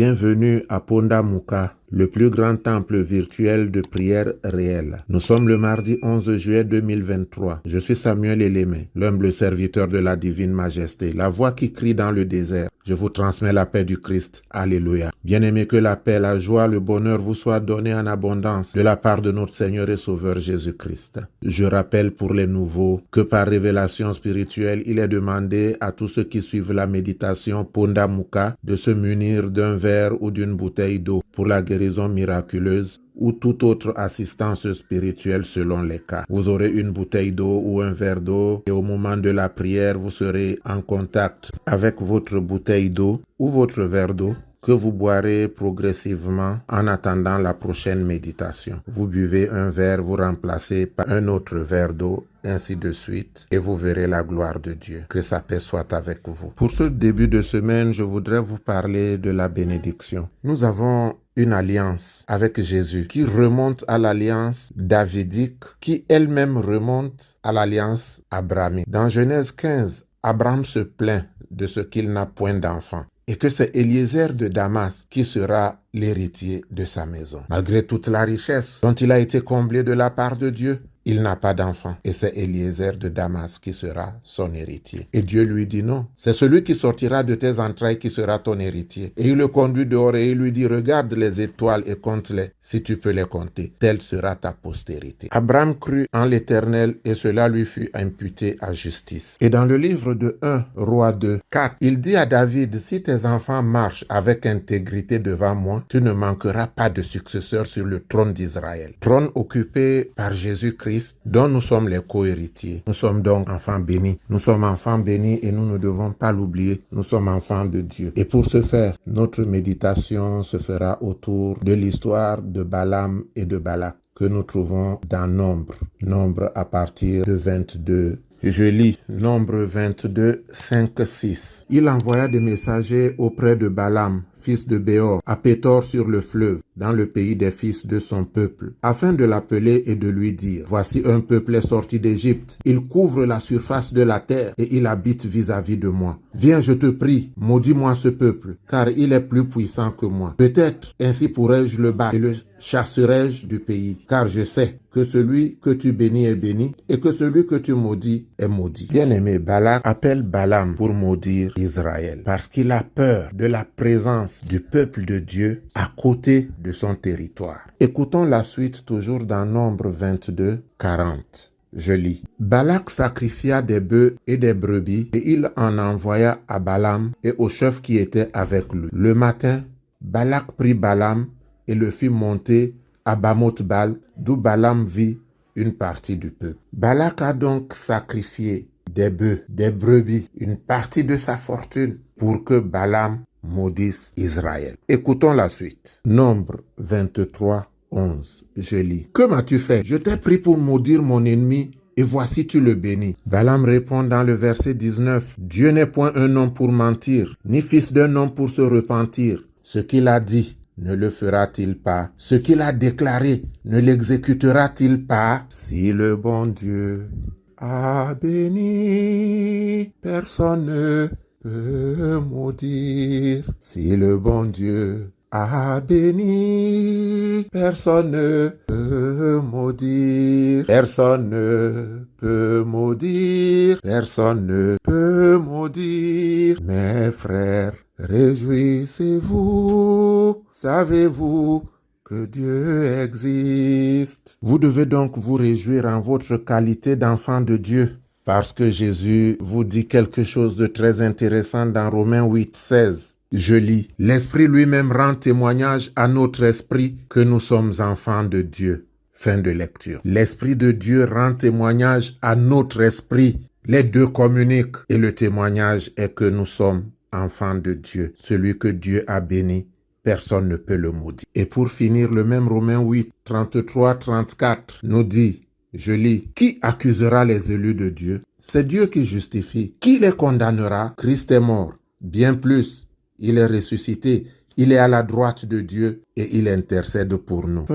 Bienvenue à Pondamuka, le plus grand temple virtuel de prière réelle. Nous sommes le mardi 11 juillet 2023. Je suis Samuel Elémé, l'humble serviteur de la divine majesté, la voix qui crie dans le désert. Je vous transmets la paix du Christ. Alléluia. Bien-aimés, que la paix, la joie, le bonheur vous soient donnés en abondance de la part de notre Seigneur et Sauveur Jésus-Christ. Je rappelle pour les nouveaux que par révélation spirituelle, il est demandé à tous ceux qui suivent la méditation Pondamuka de se munir d'un verre ou d'une bouteille d'eau pour la guérison miraculeuse ou toute autre assistance spirituelle selon les cas. Vous aurez une bouteille d'eau ou un verre d'eau et au moment de la prière, vous serez en contact avec votre bouteille d'eau ou votre verre d'eau que vous boirez progressivement en attendant la prochaine méditation. Vous buvez un verre, vous remplacez par un autre verre d'eau, ainsi de suite, et vous verrez la gloire de Dieu. Que sa paix soit avec vous. Pour ce début de semaine, je voudrais vous parler de la bénédiction. Nous avons une alliance avec Jésus qui remonte à l'alliance davidique, qui elle-même remonte à l'alliance abrahamique. Dans Genèse 15, Abraham se plaint de ce qu'il n'a point d'enfant et que c'est Eliezer de Damas qui sera l'héritier de sa maison. Malgré toute la richesse dont il a été comblé de la part de Dieu, il n'a pas d'enfant et c'est Eliezer de Damas qui sera son héritier. Et Dieu lui dit non, c'est celui qui sortira de tes entrailles qui sera ton héritier. Et il le conduit dehors et il lui dit regarde les étoiles et compte-les si tu peux les compter. Telle sera ta postérité. Abraham crut en l'Éternel et cela lui fut imputé à justice. Et dans le livre de 1 Roi 2, 4, il dit à David si tes enfants marchent avec intégrité devant moi, tu ne manqueras pas de successeur sur le trône d'Israël. Trône occupé par Jésus-Christ dont nous sommes les co-héritiers. Nous sommes donc enfants bénis. Nous sommes enfants bénis et nous ne devons pas l'oublier. Nous sommes enfants de Dieu. Et pour ce faire, notre méditation se fera autour de l'histoire de Balaam et de Balak que nous trouvons dans Nombre. Nombre à partir de 22. Je lis Nombre 22, 5, 6. Il envoya des messagers auprès de Balaam, fils de Béor, à Pétor sur le fleuve, dans le pays des fils de son peuple, afin de l'appeler et de lui dire, voici un peuple est sorti d'Égypte, il couvre la surface de la terre et il habite vis-à-vis de moi. Viens, je te prie, maudis-moi ce peuple, car il est plus puissant que moi. Peut-être ainsi pourrais-je le battre et le chasserai-je du pays, car je sais que celui que tu bénis est béni et que celui que tu maudis est maudit. Bien-aimé, Balak appelle Balaam pour maudire Israël parce qu'il a peur de la présence du peuple de Dieu à côté de son territoire. Écoutons la suite toujours dans Nombre 22, 40. Je lis. Balak sacrifia des bœufs et des brebis et il en envoya à Balaam et aux chefs qui étaient avec lui. Le matin, Balak prit Balaam et le fit monter à Bamoth-Bal, d'où Balaam vit une partie du peuple. Balak a donc sacrifié des bœufs, des brebis, une partie de sa fortune pour que Balaam maudisse Israël. Écoutons la suite. Nombre 23, 11. Je lis. Que m'as-tu fait? Je t'ai pris pour maudire mon ennemi et voici tu le bénis. Balaam répond dans le verset 19. Dieu n'est point un homme pour mentir, ni fils d'un homme pour se repentir. Ce qu'il a dit, ne le fera-t-il pas? Ce qu'il a déclaré, ne l'exécutera-t-il pas? Si le bon Dieu a béni, personne ne peut maudire. Si le bon Dieu a béni, personne ne peut maudire. Personne ne peut maudire. Personne ne peut maudire. Mes frères, réjouissez-vous, savez-vous que Dieu existe. Vous devez donc vous réjouir en votre qualité d'enfant de Dieu, parce que Jésus vous dit quelque chose de très intéressant dans Romains 8, 16. Je lis, l'Esprit lui-même rend témoignage à notre esprit que nous sommes enfants de Dieu. Fin de lecture. L'Esprit de Dieu rend témoignage à notre esprit. Les deux communiquent et le témoignage est que nous sommes enfant de Dieu, celui que Dieu a béni, personne ne peut le maudire. Et pour finir, le même Romains 8, 33, 34 nous dit, je lis, qui accusera les élus de Dieu? C'est Dieu qui justifie. Qui les condamnera? Christ est mort. Bien plus, il est ressuscité. Il est à la droite de Dieu et il intercède pour nous.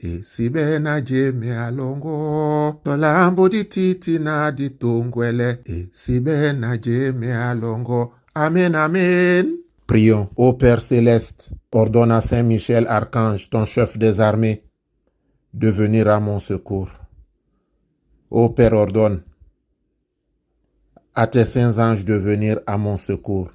E sibe na jeme alongo, tolambo di titi na di tongwele. E sibe na jeme alongo, Amen, amen. Prions. Ô Père céleste, ordonne à Saint Michel, archange, ton chef des armées, de venir à mon secours. Ô Père, ordonne à tes saints anges de venir à mon secours,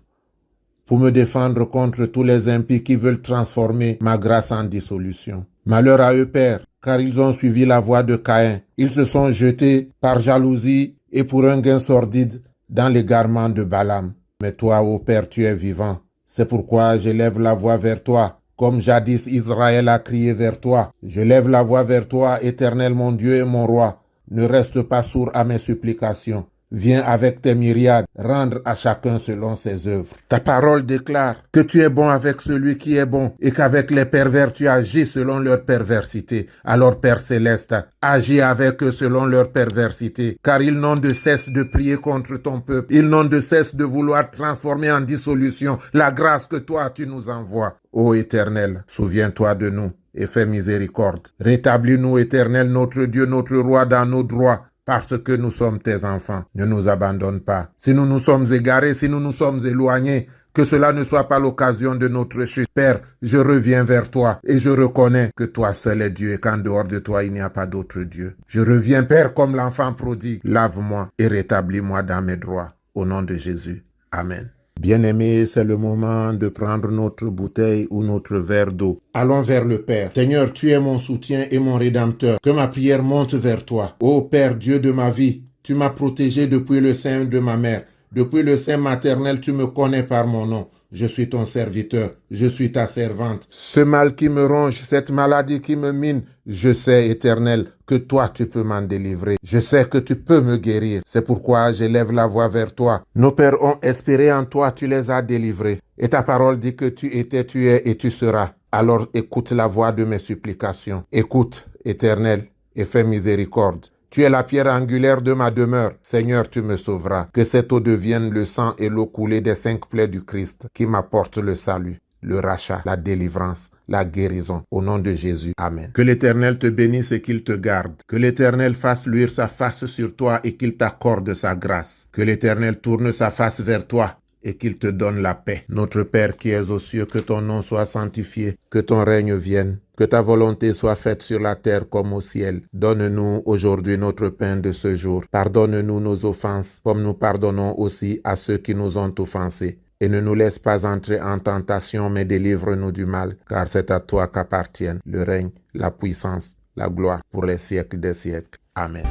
pour me défendre contre tous les impies qui veulent transformer ma grâce en dissolution. Malheur à eux, Père, car ils ont suivi la voie de Caïn. Ils se sont jetés par jalousie et pour un gain sordide dans l'égarement de Balaam. Mais toi, ô Père, tu es vivant. C'est pourquoi j'élève la voix vers toi, comme jadis Israël a crié vers toi. Je lève la voix vers toi, Éternel mon Dieu et mon roi. Ne reste pas sourd à mes supplications. Viens avec tes myriades rendre à chacun selon ses œuvres. Ta parole déclare que tu es bon avec celui qui est bon et qu'avec les pervers tu agis selon leur perversité. Alors Père céleste, agis avec eux selon leur perversité, car ils n'ont de cesse de prier contre ton peuple. Ils n'ont de cesse de vouloir transformer en dissolution la grâce que toi tu nous envoies. Ô Éternel, souviens-toi de nous et fais miséricorde. Rétablis-nous, Éternel, notre Dieu, notre roi, dans nos droits, parce que nous sommes tes enfants. Ne nous abandonne pas. Si nous nous sommes égarés, si nous nous sommes éloignés, que cela ne soit pas l'occasion de notre chute. Père, je reviens vers toi et je reconnais que toi seul est Dieu et qu'en dehors de toi, il n'y a pas d'autre Dieu. Je reviens, Père, comme l'enfant prodigue. Lave-moi et rétablis-moi dans mes droits. Au nom de Jésus. Amen. Bien-aimés, c'est le moment de prendre notre bouteille ou notre verre d'eau. Allons vers le Père. Seigneur, tu es mon soutien et mon rédempteur. Que ma prière monte vers toi. Ô Père, Dieu de ma vie, tu m'as protégé depuis le sein de ma mère. Depuis le sein maternel, tu me connais par mon nom. Je suis ton serviteur, je suis ta servante. Ce mal qui me ronge, cette maladie qui me mine, je sais, Éternel, que toi tu peux m'en délivrer. Je sais que tu peux me guérir. C'est pourquoi j'élève la voix vers toi. Nos pères ont espéré en toi, tu les as délivrés. Et ta parole dit que tu étais, tu es et tu seras. Alors écoute la voix de mes supplications. Écoute, Éternel, et fais miséricorde. Tu es la pierre angulaire de ma demeure. Seigneur, tu me sauveras. Que cette eau devienne le sang et l'eau coulée des 5 plaies du Christ qui m'apportent le salut, le rachat, la délivrance, la guérison. Au nom de Jésus. Amen. Que l'Éternel te bénisse et qu'il te garde. Que l'Éternel fasse luire sa face sur toi et qu'il t'accorde sa grâce. Que l'Éternel tourne sa face vers toi et qu'il te donne la paix. Notre Père qui es aux cieux, que ton nom soit sanctifié, que ton règne vienne. Que ta volonté soit faite sur la terre comme au ciel. Donne-nous aujourd'hui notre pain de ce jour. Pardonne-nous nos offenses, comme nous pardonnons aussi à ceux qui nous ont offensés. Et ne nous laisse pas entrer en tentation, mais délivre-nous du mal, car c'est à toi qu'appartiennent le règne, la puissance, la gloire pour les siècles des siècles. Amen.